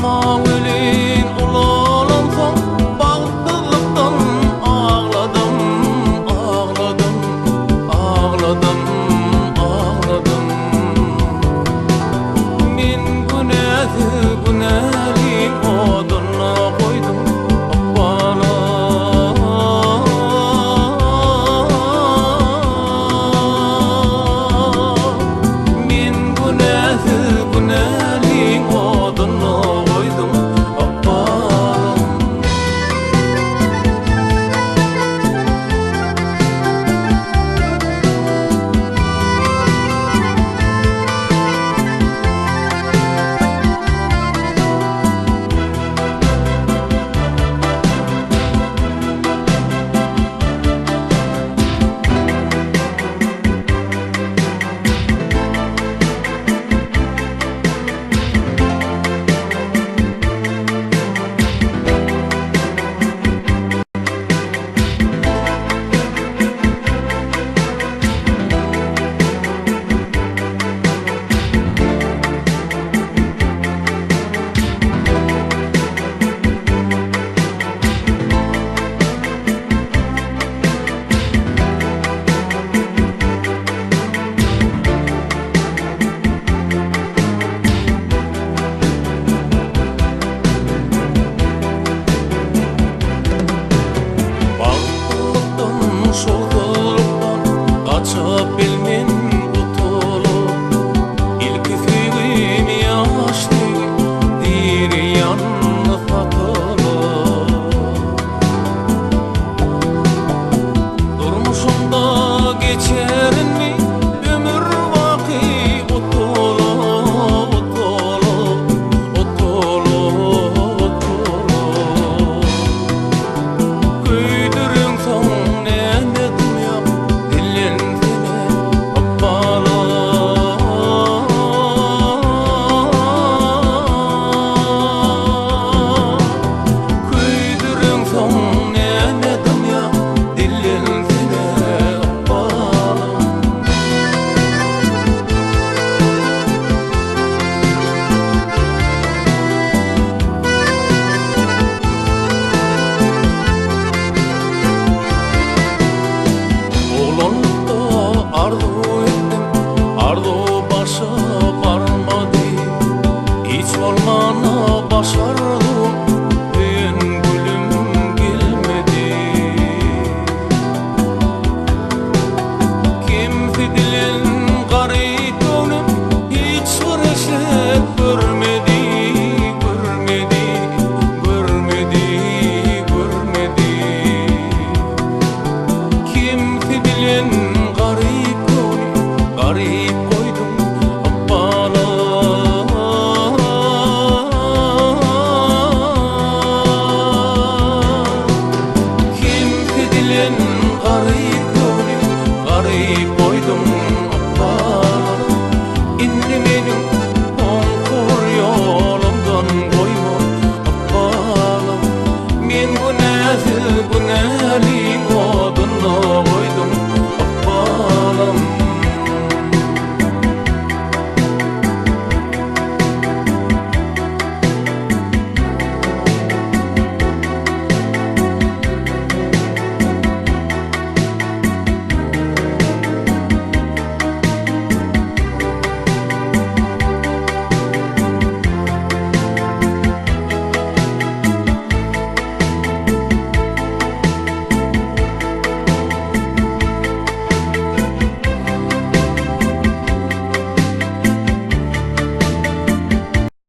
Mağulin ulalansan bağımsızlıktan ağladım, ağladım, ağladım, ağladım. Men günahı günahın oduna koydum bana. Men günahı günahın oduna koydum bana. Bağlılıktan, şolguluktan kaçıp bilmin tutulup İlk üfüğüm yaşlı dir yanına satılıp Durmuşumda geçerin mi ömür vakı utulup, utulup, utulup, utulup Köydürün son ne dünya dilin seni bana. Köydürün son ne dünya dilin seni bana. Oğlanlıkta arzu ettim, arzu başa varmadı. Hiç olmana başardım